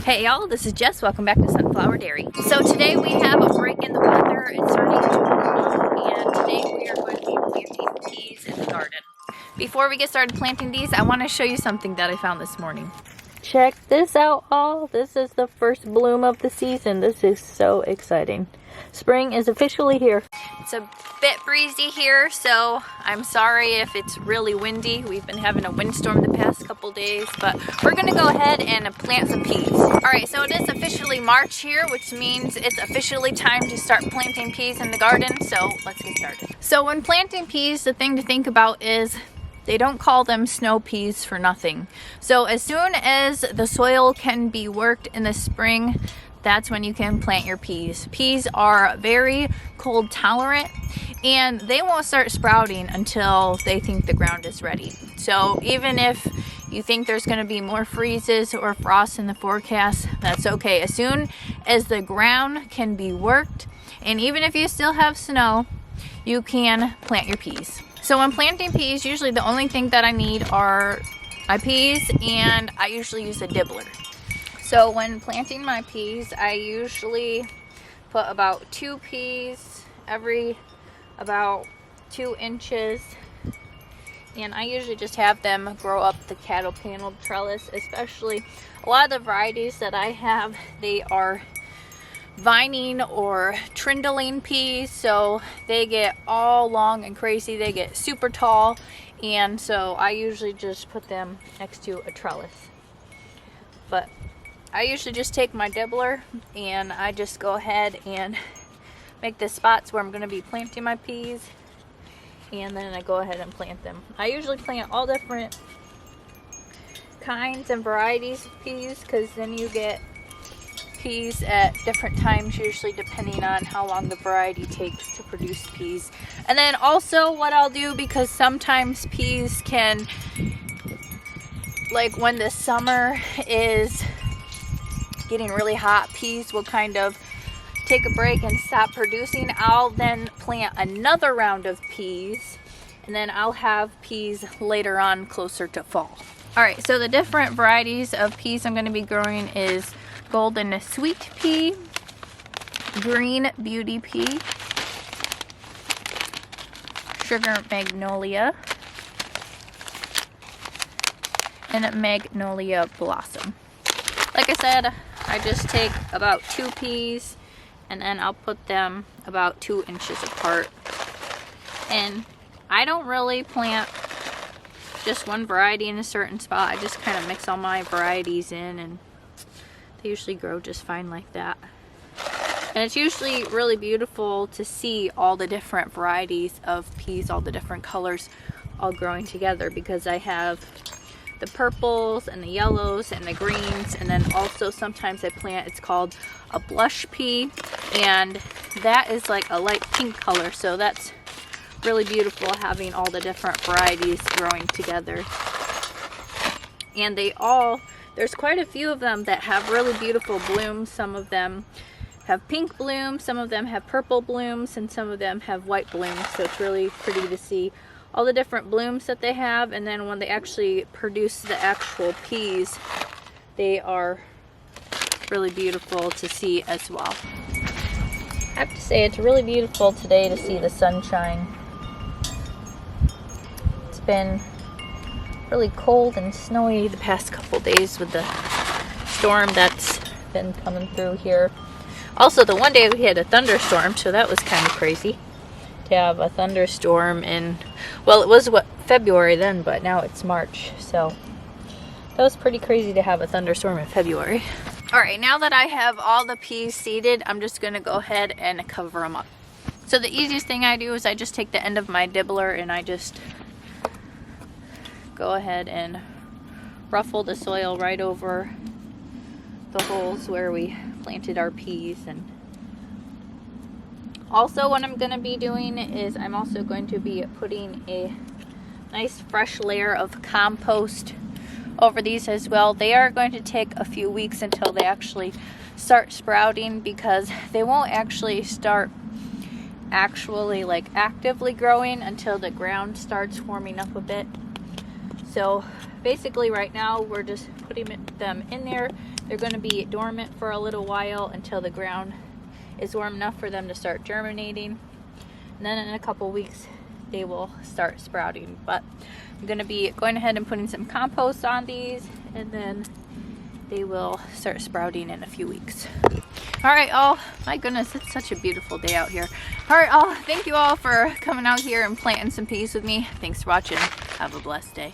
Hey y'all, this is Jess. Welcome back to Sunflower Dairy. So today we have a break in the weather. It's starting to warm and today we are going to be planting peas in the garden. Before we get started planting these, I want to show you something that I found this morning. Check this out all. This is the first bloom of the season. This is so exciting. Spring is officially here. It's a bit breezy here, so I'm sorry if it's really windy. We've been having a windstorm the past couple days, but we're gonna go ahead and plant some peas. All right, so it is officially March here, which means it's officially time to start planting peas in the garden, so let's get started. So when planting peas, the thing to think about is they don't call them snow peas for nothing. So as soon as the soil can be worked in the spring, that's when you can plant your peas. Peas are very cold tolerant and they won't start sprouting until they think the ground is ready. So even if you think there's going to be more freezes or frost in the forecast, that's okay. As soon as the ground can be worked, and even if you still have snow, you can plant your peas. So when planting peas, usually the only thing that I need are my peas, and I usually use a dibbler. So when planting my peas, I usually put about 2 peas every about 2 inches. And I usually just have them grow up the cattle panel trellis, especially a lot of the varieties that I have, they are vining or trindling peas. So they get all long and crazy, they get super tall. And so I usually just put them next to a trellis. But I usually just take my dibbler and I just go ahead and make the spots where I'm going to be planting my peas, and then I go ahead and plant them. I usually plant all different kinds and varieties of peas because then you get peas at different times, usually depending on how long the variety takes to produce peas. And then also what I'll do, because sometimes peas can, like when the summer is getting really hot, peas will kind of take a break and stop producing. I'll then plant another round of peas, and then I'll have peas later on closer to fall. All right, so the different varieties of peas I'm going to be growing is golden sweet pea, green beauty pea, sugar magnolia, and magnolia blossom. Like I said, I just take about 2 peas and then I'll put them about 2 inches apart. And I don't really plant just one variety in a certain spot. I just kind of mix all my varieties in and they usually grow just fine like that. And it's usually really beautiful to see all the different varieties of peas, all the different colors all growing together, because I have the purples and the yellows and the greens, and then also sometimes I plant, it's called a blush pea, and that is like a light pink color, so that's really beautiful having all the different varieties growing together. And they all, there's quite a few of them that have really beautiful blooms. Some of them have pink blooms, some of them have purple blooms, and some of them have white blooms, so it's really pretty to see all the different blooms that they have. And then when they actually produce the actual peas, they are really beautiful to see as well. I have to say, it's really beautiful today to see the sunshine. It's been really cold and snowy the past couple days with the storm that's been coming through here. Also, the one day we had a thunderstorm, so that was kind of crazy to have a thunderstorm in, well, it was February then, but now it's March, so that was pretty crazy to have a thunderstorm in February. All right, now that I have all the peas seeded, I'm just gonna go ahead and cover them up. So the easiest thing I do is I just take the end of my dibbler and I just go ahead and ruffle the soil right over the holes where we planted our peas. And also what I'm going to be doing is I'm also going to be putting a nice fresh layer of compost over these as well. They are going to take a few weeks until they actually start sprouting, because they won't actually start like actively growing until the ground starts warming up a bit. So basically right now we're just putting them in there They're going to be dormant for a little while until the ground is warm enough for them to start germinating. And then in a couple weeks, they will start sprouting. But I'm going to be going ahead and putting some compost on these, and then they will start sprouting in a few weeks. All right, all, my goodness, it's such a beautiful day out here. All right, all, thank you all for coming out here and planting some peas with me. Thanks for watching. Have a blessed day.